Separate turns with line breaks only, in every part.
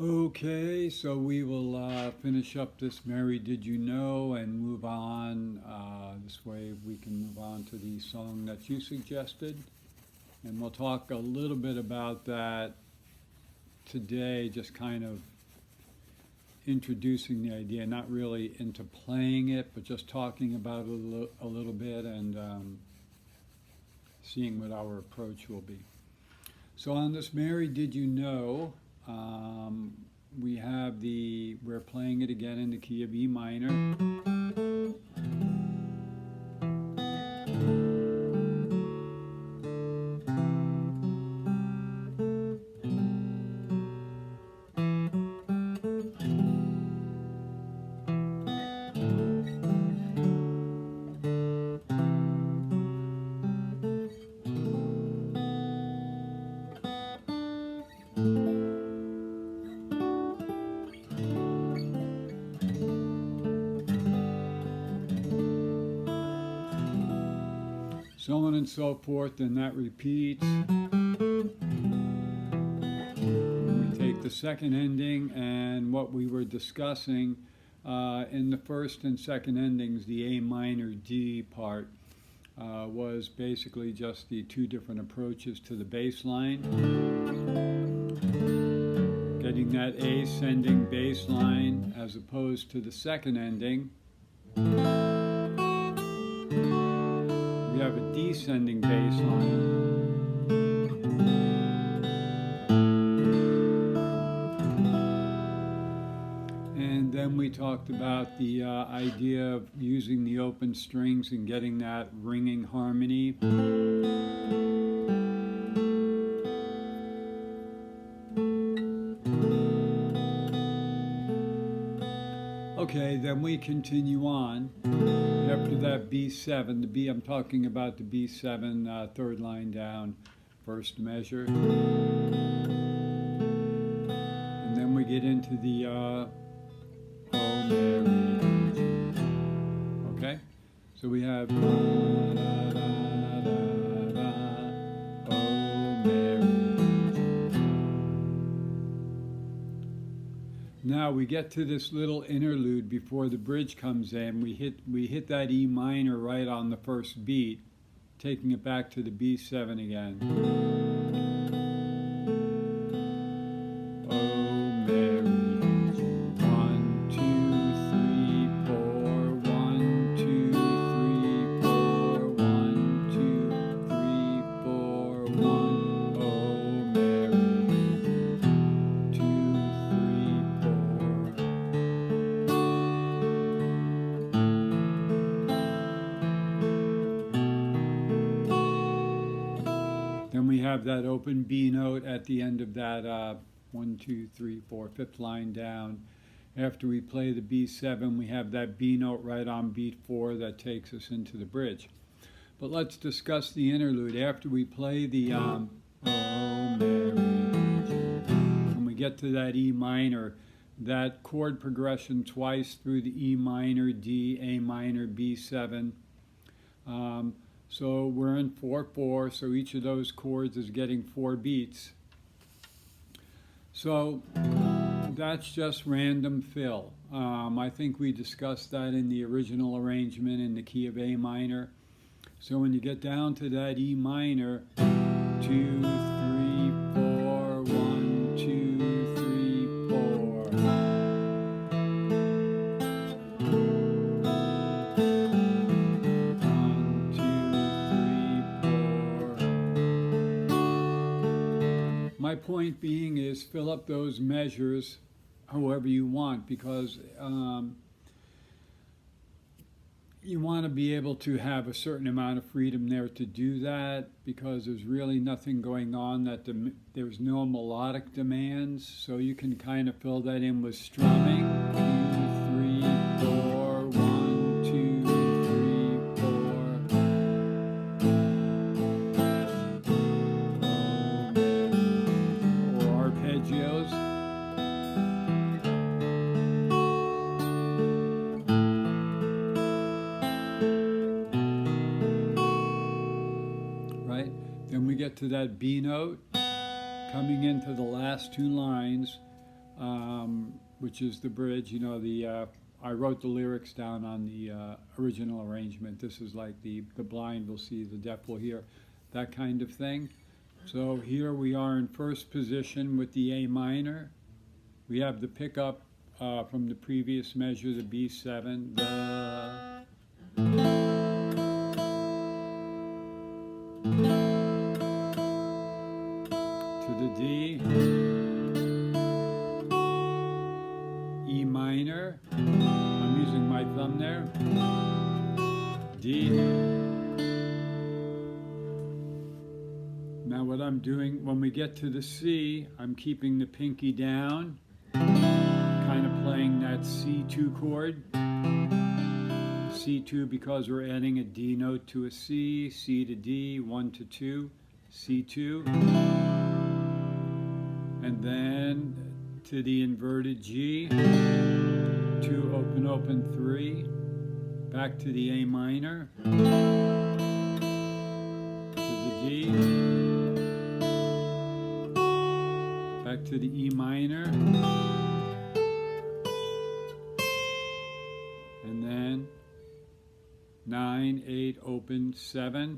Okay, so we will finish up this Mary Did You Know and move on. This way we can move on to the song that you suggested. And we'll talk a little bit about that today, just kind of introducing the idea, not really into playing it, but just talking about it a little bit and seeing what our approach will be. So on this Mary Did You Know, we're playing it again in the key of E minor. So on and so forth, and that repeats. We take the second ending, and what we were discussing in the first and second endings, the A minor D part, was basically just the two different approaches to the bass line. Getting that ascending bass line as opposed to the second ending. We have a descending bass line. And then we talked about the idea of using the open strings and getting that ringing harmony. Okay, then we continue on. After that B7, the B, I'm talking about the B7, third line down, first measure. And then we get into the Oh Mary. Okay? So we have da, da, da, da, da, Oh Mary. Now we get to this little interlude before the bridge comes in. We hit that E minor right on the first beat, taking it back to the B7 again. Oh Mary, 1, 2, 3, 4, 1, 2, 3, 4, 1, 2, 3, 4, 1. Oh Mary, 2, 3, 4. Then we have that open B note at the end of that 1, 2, 3, 4, fifth line down. After we play the B7, we have that B note right on beat 4 that takes us into the bridge. But let's discuss the interlude. After we play the Oh Mary, when we get to that E minor, that chord progression twice through the E minor, D, A minor, B7. So we're in 4/4, so each of those chords is getting 4 beats. So that's just random fill. I think we discussed that in the original arrangement in the key of A minor. So when you get down to that E minor, 2, 3, 4, 1, 2, 3, 4. 1, 2, 3, 4. My point being is fill up those measures however you want, because you want to be able to have a certain amount of freedom there to do that, because there's really nothing going on that there's no melodic demands, so you can kind of fill that in with strumming. 2, 3, 4, 1, 2, 3, 4. Or arpeggios. Then we get to that B note, coming into the last two lines. which is the bridge. You know, I wrote the lyrics down on the original arrangement. This is like the blind will see, the deaf will hear, that kind of thing. So here we are in first position with the A minor. We have the pickup from the previous measure, the B7, to the D, E minor, I'm using my thumb there, D. Now what I'm doing, when we get to the C, I'm keeping the pinky down, kind of playing that C2 chord. C2 because we're adding a D note to a C, C to D, 1 to 2, C2. And then to the inverted G, 2 open open 3, back to the A minor, to the D, back to the E minor, and then 9, 8, open 7.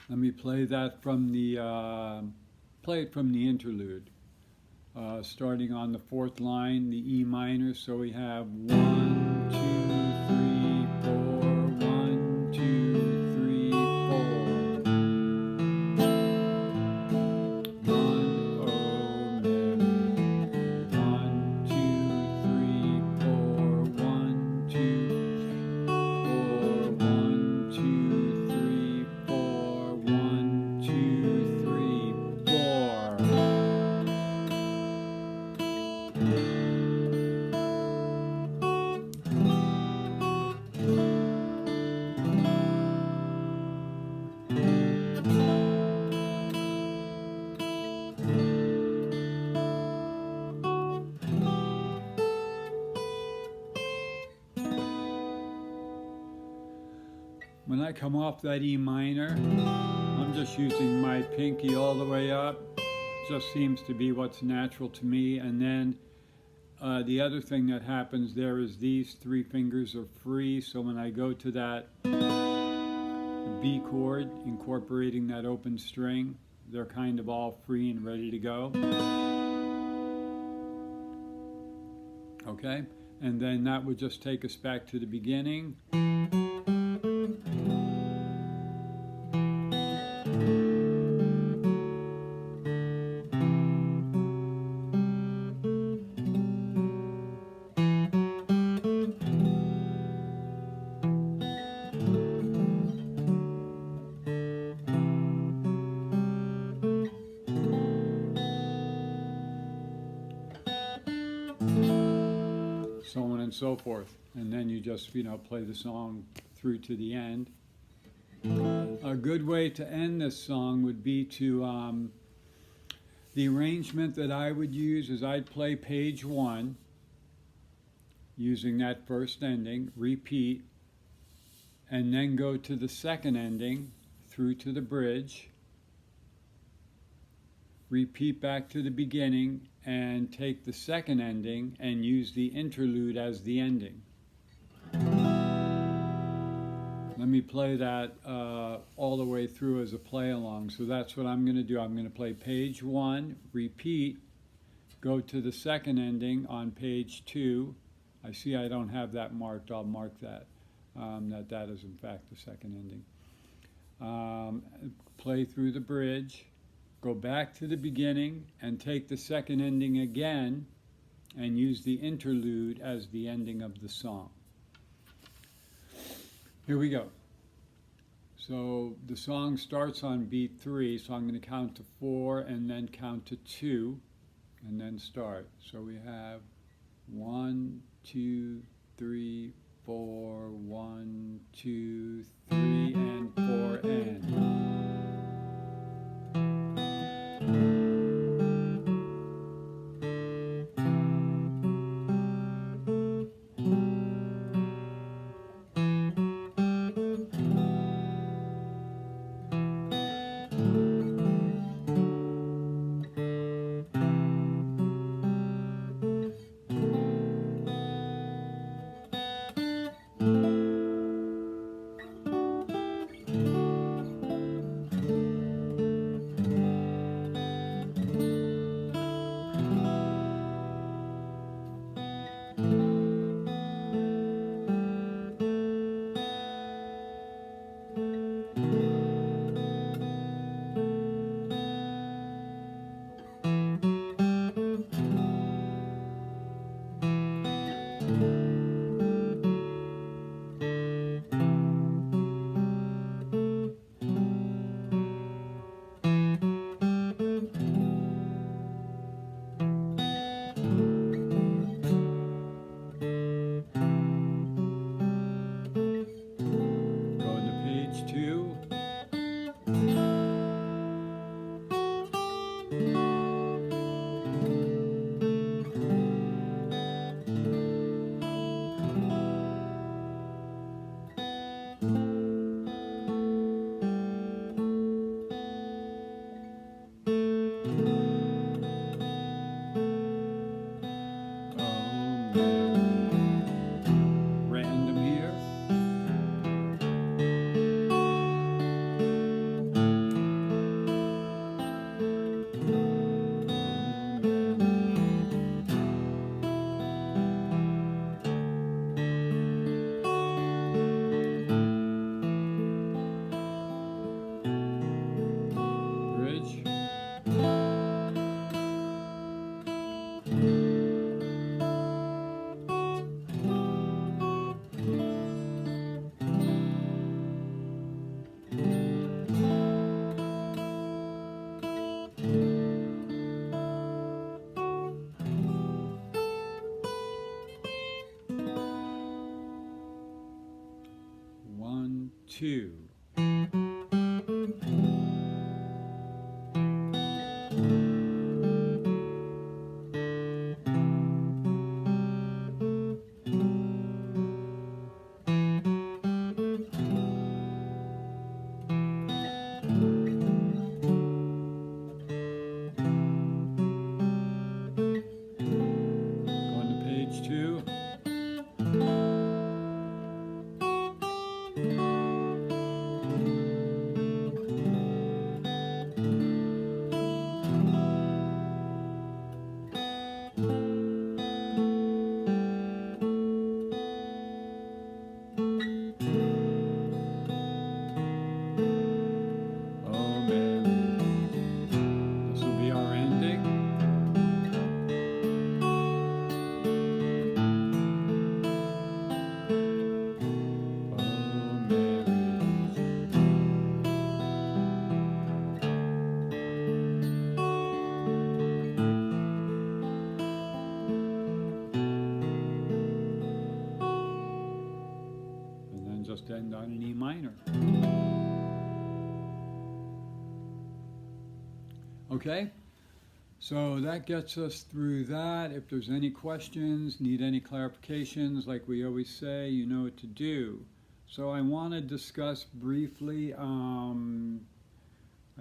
Let me play that from the interlude. Starting on the 4th line, the E minor. So we have 1, 2, 3, 4, 1, 2, 3, 4. 1, oh, man. 1, 2, 3, 4. 1, 2, 4. 1, 2, 3, 4. 1, 2, 3, 4. When I come off that E minor, I'm just using my pinky all the way up. Just seems to be what's natural to me. And then the other thing that happens there is these 3 fingers are free. So when I go to that B chord, incorporating that open string, they're kind of all free and ready to go. Okay? And then that would just take us back to the beginning. So on and so forth. And then you just, play the song through to the end. A good way to end this song would be to, the arrangement that I would use is I'd play page 1, using that first ending, repeat, and then go to the second ending, through to the bridge, repeat back to the beginning, and take the second ending and use the interlude as the ending. Let me play that all the way through as a play along. So that's what I'm going to do. I'm going to play page 1, repeat, go to the second ending on page 2. I see I don't have that marked. I'll mark that, that is in fact the second ending. Play through the bridge, go back to the beginning and take the second ending again and use the interlude as the ending of the song. Here we go. So the song starts on beat 3, so I'm going to count to 4 and then count to 2 and then start. So we have 1, 2, 3, 4, 1, 2, 3, and 4, and. 2. Going to page 2. Oh, Mary. This will be our ending. Oh, Mary. And then just end on an E minor. Okay, so that gets us through that. If there's any questions, need any clarifications, like we always say, you know what to do. So I want to discuss briefly, I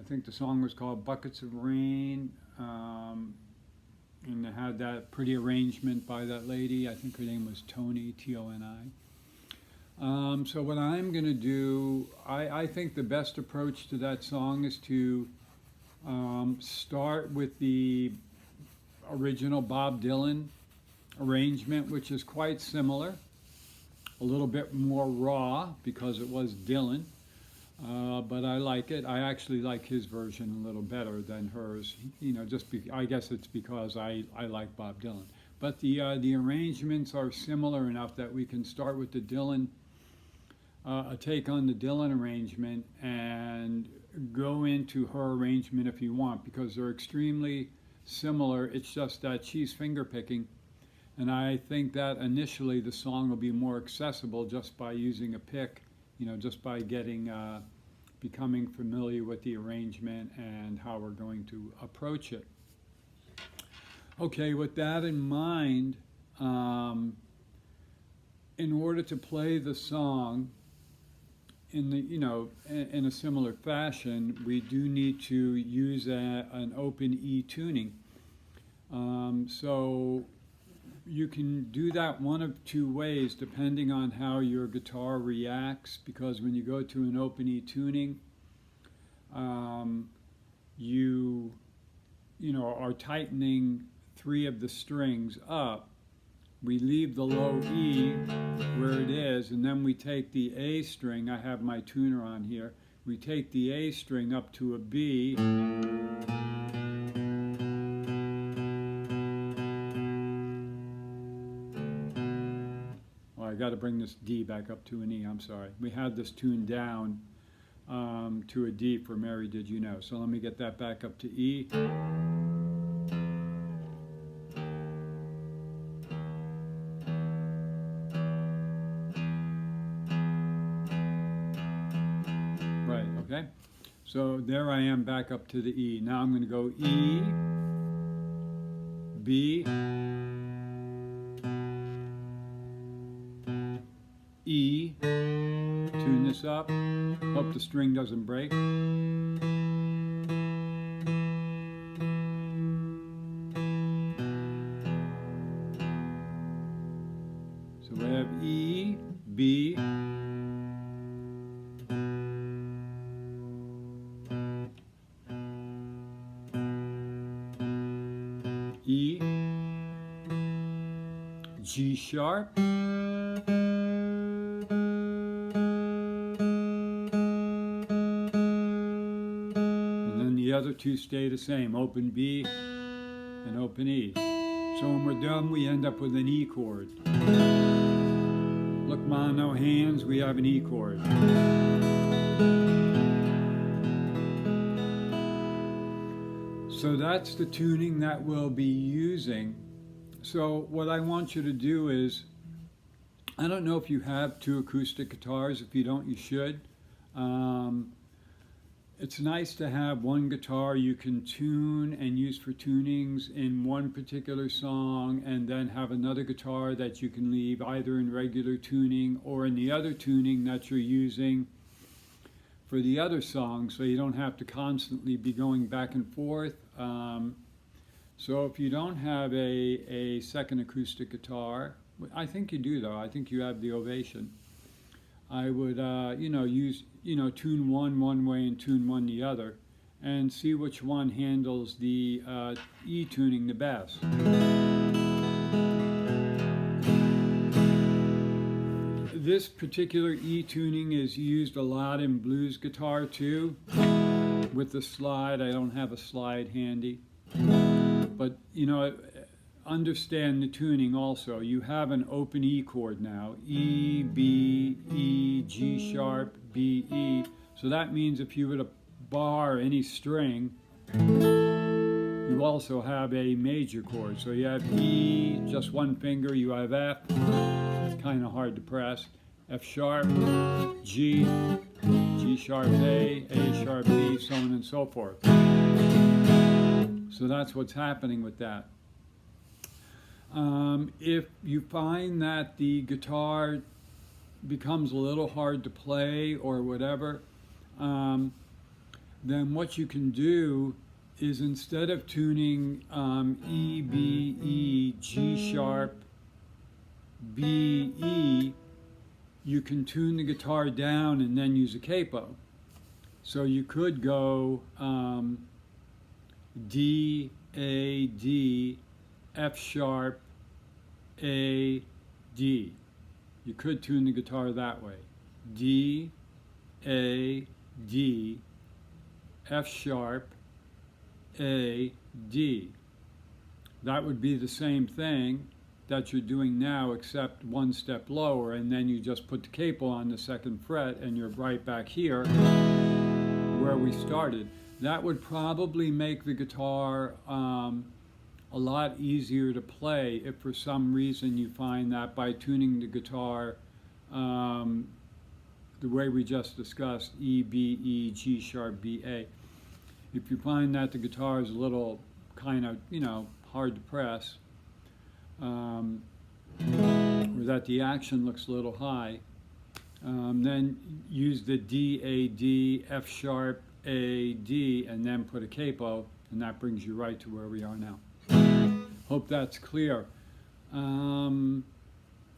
think the song was called Buckets of Rain, and it had that pretty arrangement by that lady. I think her name was Toni, Toni. So what I'm going to do, I think the best approach to that song is to start with the original Bob Dylan arrangement, which is quite similar, a little bit more raw because it was Dylan, but I like it. I actually like his version a little better than hers. You know, I guess it's because I like Bob Dylan. But the arrangements are similar enough that we can start with the Dylan, a take on the Dylan arrangement, and go into her arrangement if you want, because they're extremely similar. It's just that she's finger picking, and I think that initially the song will be more accessible just by using a pick, you know, just by becoming familiar with the arrangement and how we're going to approach it. Okay, with that in mind, in order to play the song in a similar fashion, we do need to use an open E tuning. So you can do that one of two ways depending on how your guitar reacts, because when you go to an open E tuning, you are tightening 3 of the strings up. We leave the low E where it is, and then we take the A string. I have my tuner on here. We take the A string up to a B. Oh, I got to bring this D back up to an E. I'm sorry. We had this tuned down to a D for Mary Did You Know. So let me get that back up to E. Okay, so there I am back up to the E. Now I'm going to go E, B, E, tune this up, hope the string doesn't break. So we have E, B, E, G sharp, and then the other two stay the same, open B and open E. So when we're done, we end up with an E chord. Look, ma, no hands, we have an E chord. So that's the tuning that we'll be using. So what I want you to do is, I don't know if you have 2 acoustic guitars. If you don't, you should. Um, it's nice to have one guitar you can tune and use for tunings in one particular song, and then have another guitar that you can leave either in regular tuning or in the other tuning that you're using for the other song, so you don't have to constantly be going back and forth. So if you don't have a second acoustic guitar, I think you do though, I think you have the Ovation, I would, use, tune one way and tune one the other, and see which one handles the E tuning the best. This particular E tuning is used a lot in blues guitar too, with the slide. I don't have a slide handy, but understand the tuning also. You have an open E chord now, E, B, E, G sharp, B, E. So that means if you were to bar any string, you also have a major chord. So you have E, just one finger, you have F, kind of hard to press, F sharp, G, G sharp A sharp B, so on and so forth. So that's what's happening with that. If you find that the guitar becomes a little hard to play or whatever, then what you can do is, instead of tuning E, B, E, G sharp, B, E, you can tune the guitar down and then use a capo. So you could go D, A, D, F sharp, A, D. You could tune the guitar that way. D, A, D, F sharp, A, D. That would be the same thing that you're doing now, except one step lower, and then you just put the capo on the second fret and you're right back here where we started. That would probably make the guitar a lot easier to play if for some reason you find that by tuning the guitar the way we just discussed, E, B, E, G sharp, B, A. If you find that the guitar is a little kind of, hard to press, or that the action looks a little high, then use the D, A, D, F sharp, A, D, and then put a capo, and that brings you right to where we are now. Hope that's clear.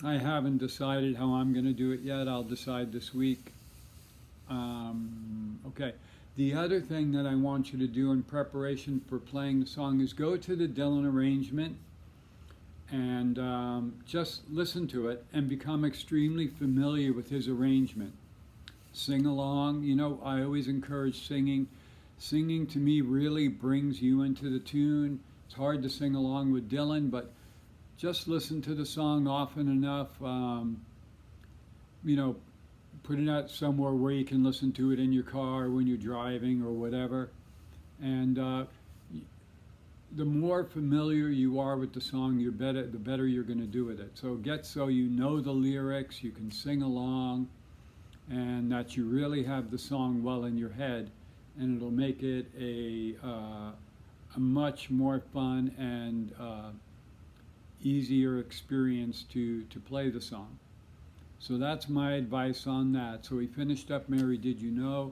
I haven't decided how I'm going to do it yet. I'll decide this week. Okay. The other thing that I want you to do in preparation for playing the song is go to the Dylan arrangement and just listen to it and become extremely familiar with his arrangement. Sing along. I always encourage singing. Singing to me really brings you into the tune. It's hard to sing along with Dylan, but just listen to the song often enough. Put it out somewhere where you can listen to it in your car when you're driving or whatever. And the more familiar you are with the song, the better you're going to do with it. So get so you know the lyrics, you can sing along, and that you really have the song well in your head, and it'll make it a much more fun and easier experience to play the song. So that's my advice on that. So we finished up Mary Did You Know?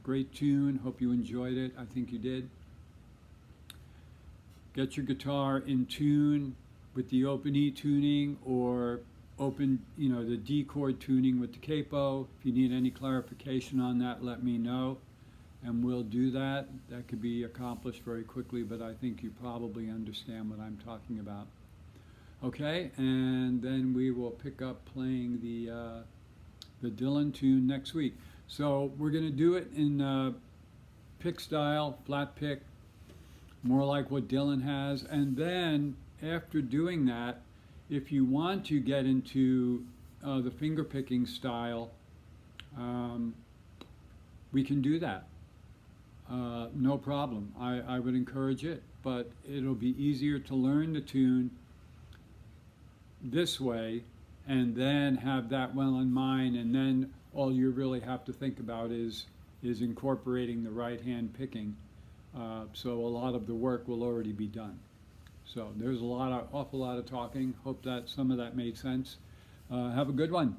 Great tune. Hope you enjoyed it. I think you did. Get your guitar in tune with the open E tuning, or open, the D chord tuning with the capo. If you need any clarification on that, let me know, and we'll do that. That could be accomplished very quickly, but I think you probably understand what I'm talking about. Okay, and then we will pick up playing the Dylan tune next week. So we're going to do it in pick style, flat pick, more like what Dylan has. And then after doing that, if you want to get into the finger picking style, we can do that. No problem. I would encourage it, but it'll be easier to learn the tune this way and then have that well in mind, and then all you really have to think about is incorporating the right hand picking. So a lot of the work will already be done. So there's awful lot of talking. Hope that some of that made sense. Have a good one.